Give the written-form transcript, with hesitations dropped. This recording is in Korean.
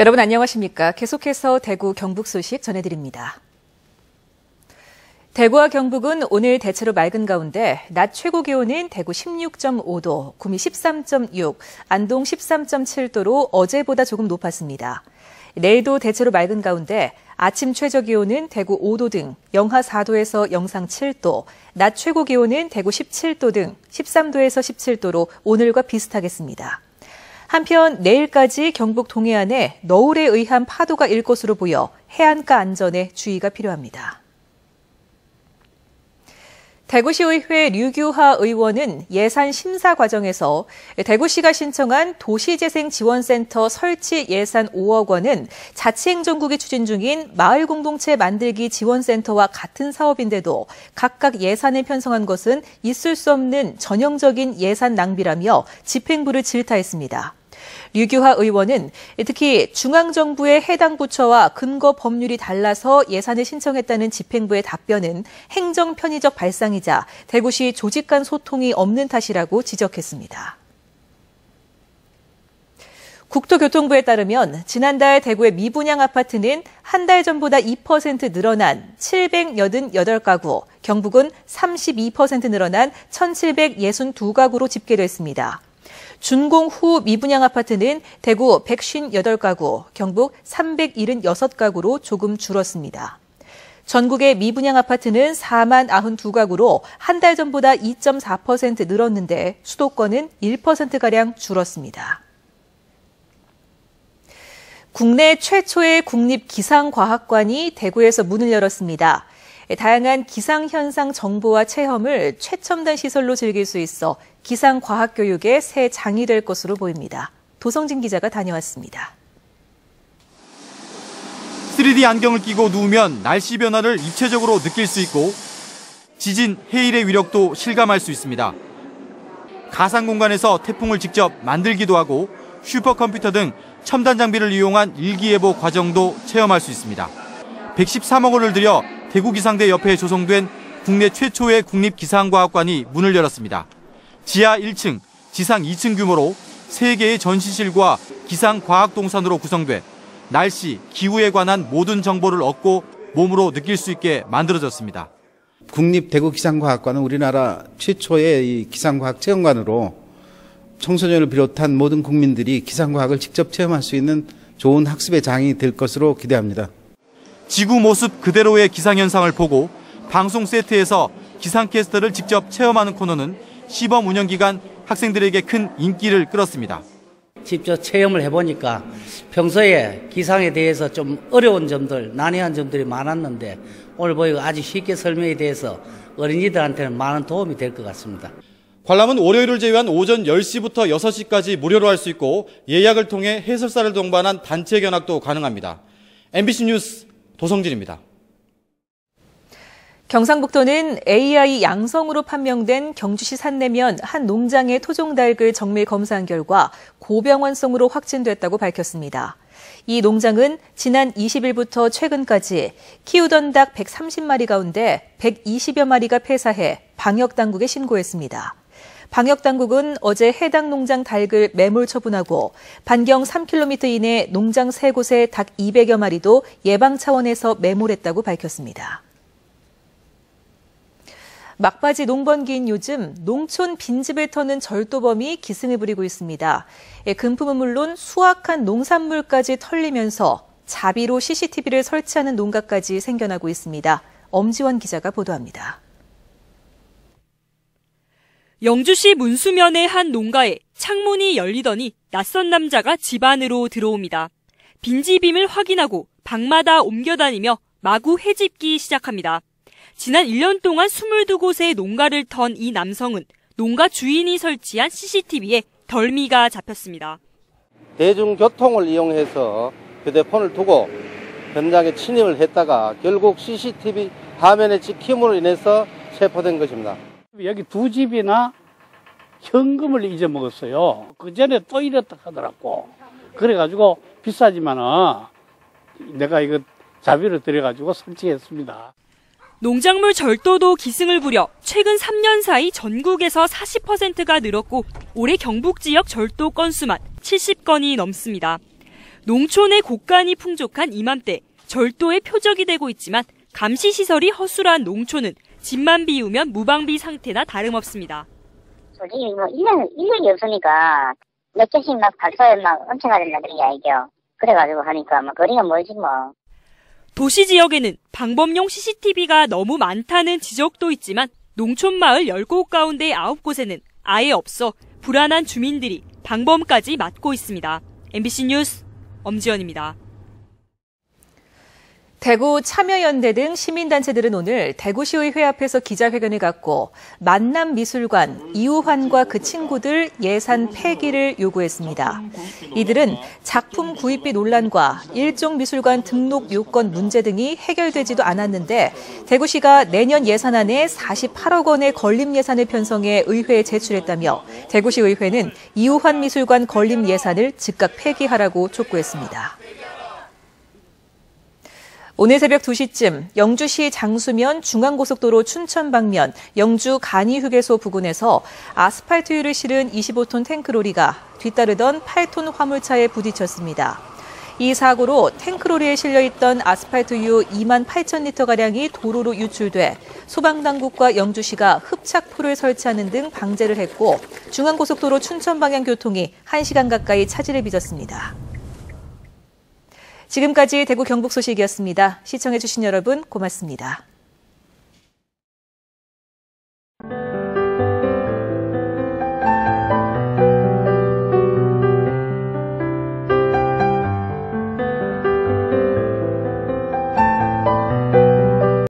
여러분 안녕하십니까? 계속해서 대구 경북 소식 전해드립니다. 대구와 경북은 오늘 대체로 맑은 가운데 낮 최고 기온은 대구 16.5도, 구미 13.6, 안동 13.7도로 어제보다 조금 높았습니다. 내일도 대체로 맑은 가운데 아침 최저 기온은 대구 5도 등 영하 4도에서 영상 7도, 낮 최고 기온은 대구 17도 등 13도에서 17도로 오늘과 비슷하겠습니다. 한편 내일까지 경북 동해안에 너울에 의한 파도가 일 것으로 보여 해안가 안전에 주의가 필요합니다. 대구시의회 류규하 의원은 예산 심사 과정에서 대구시가 신청한 도시재생지원센터 설치 예산 5억 원은 자치행정국이 추진 중인 마을공동체 만들기 지원센터와 같은 사업인데도 각각 예산을 편성한 것은 있을 수 없는 전형적인 예산 낭비라며 집행부를 질타했습니다. 류규하 의원은 특히 중앙정부의 해당 부처와 근거 법률이 달라서 예산을 신청했다는 집행부의 답변은 행정 편의적 발상이자 대구시 조직 간 소통이 없는 탓이라고 지적했습니다. 국토교통부에 따르면 지난달 대구의 미분양 아파트는 한 달 전보다 2% 늘어난 788가구, 경북은 32% 늘어난 1,762가구로 집계됐습니다. 준공 후 미분양 아파트는 대구 158가구, 경북 376가구로 조금 줄었습니다. 전국의 미분양 아파트는 4만 92가구로 한 달 전보다 2.4% 늘었는데 수도권은 1%가량 줄었습니다. 국내 최초의 국립기상과학관이 대구에서 문을 열었습니다. 다양한 기상현상 정보와 체험을 최첨단 시설로 즐길 수 있어 기상과학교육의 새 장이 될 것으로 보입니다. 도성진 기자가 다녀왔습니다. 3D 안경을 끼고 누우면 날씨 변화를 입체적으로 느낄 수 있고 지진, 해일의 위력도 실감할 수 있습니다. 가상 공간에서 태풍을 직접 만들기도 하고 슈퍼컴퓨터 등 첨단 장비를 이용한 일기예보 과정도 체험할 수 있습니다. 113억 원을 들여 대구기상대 옆에 조성된 국내 최초의 국립기상과학관이 문을 열었습니다. 지하 1층, 지상 2층 규모로 3개의 전시실과 기상과학동산으로 구성돼 날씨, 기후에 관한 모든 정보를 얻고 몸으로 느낄 수 있게 만들어졌습니다. 국립대구기상과학관은 우리나라 최초의 이 기상과학 체험관으로 청소년을 비롯한 모든 국민들이 기상과학을 직접 체험할 수 있는 좋은 학습의 장이 될 것으로 기대합니다. 지구 모습 그대로의 기상현상을 보고 방송 세트에서 기상캐스터를 직접 체험하는 코너는 시범 운영 기간 학생들에게 큰 인기를 끌었습니다. 직접 체험을 해보니까 평소에 기상에 대해서 좀 어려운 점들, 난해한 점들이 많았는데 오늘 보니까 아주 쉽게 설명에 대해서 어린이들한테는 많은 도움이 될 것 같습니다. 관람은 월요일을 제외한 오전 10시부터 6시까지 무료로 할 수 있고 예약을 통해 해설사를 동반한 단체 견학도 가능합니다. MBC 뉴스 도성진입니다. 경상북도는 AI 양성으로 판명된 경주시 산내면 한 농장의 토종닭을 정밀 검사한 결과 고병원성으로 확진됐다고 밝혔습니다. 이 농장은 지난 20일부터 최근까지 키우던 닭 130마리 가운데 120여 마리가 폐사해 방역당국에 신고했습니다. 방역당국은 어제 해당 농장 닭을 매몰 처분하고 반경 3km 이내 농장 3곳의 닭 200여 마리도 예방 차원에서 매몰했다고 밝혔습니다. 막바지 농번기인 요즘 농촌 빈집을 터는 절도범이 기승을 부리고 있습니다. 금품은 물론 수확한 농산물까지 털리면서 자비로 CCTV를 설치하는 농가까지 생겨나고 있습니다. 엄지원 기자가 보도합니다. 영주시 문수면의 한 농가에 창문이 열리더니 낯선 남자가 집 안으로 들어옵니다. 빈집임을 확인하고 방마다 옮겨다니며 마구 헤집기 시작합니다. 지난 1년 동안 22곳의 농가를 턴 이 남성은 농가 주인이 설치한 CCTV에 덜미가 잡혔습니다. 대중교통을 이용해서 휴대폰을 두고 현장에 침입을 했다가 결국 CCTV 화면에 찍힘으로 인해서 체포된 것입니다. 여기 두 집이나 현금을 잊어먹었어요. 그 전에 또 이랬다 하더라고. 그래가지고 비싸지만은 내가 이거 자비를 들여가지고 설치했습니다. 농작물 절도도 기승을 부려 최근 3년 사이 전국에서 40%가 늘었고 올해 경북 지역 절도 건수만 70건이 넘습니다. 농촌의 곡간이 풍족한 이맘때 절도의 표적이 되고 있지만 감시시설이 허술한 농촌은 집만 비우면 무방비 상태나 다름없습니다. 솔직히 인력이 없으니까 몇 개씩 막 발소에 막 엄청 하던다 그런 게 아니죠. 그래가지고 하니까 막 거리가 멀지 뭐. 도시 지역에는 방범용 CCTV가 너무 많다는 지적도 있지만 농촌 마을 10곳 가운데 9곳에는 아예 없어 불안한 주민들이 방범까지 맡고 있습니다. MBC 뉴스 엄지연입니다. 대구 참여연대 등 시민단체들은 오늘 대구시의회 앞에서 기자회견을 갖고 만남미술관, 이우환과 그 친구들 예산 폐기를 요구했습니다. 이들은 작품 구입비 논란과 일종미술관 등록 요건 문제 등이 해결되지도 않았는데 대구시가 내년 예산안에 48억 원의 건립 예산을 편성해 의회에 제출했다며 대구시의회는 이우환 미술관 건립 예산을 즉각 폐기하라고 촉구했습니다. 오늘 새벽 2시쯤 영주시 장수면 중앙고속도로 춘천 방면 영주 간이휴게소 부근에서 아스팔트유를 실은 25톤 탱크로리가 뒤따르던 8톤 화물차에 부딪혔습니다. 이 사고로 탱크로리에 실려있던 아스팔트유 2만 8천 리터가량이 도로로 유출돼 소방당국과 영주시가 흡착포를 설치하는 등 방제를 했고 중앙고속도로 춘천 방향 교통이 1시간 가까이 차질을 빚었습니다. 지금까지 대구 경북 소식이었습니다. 시청해주신 여러분 고맙습니다.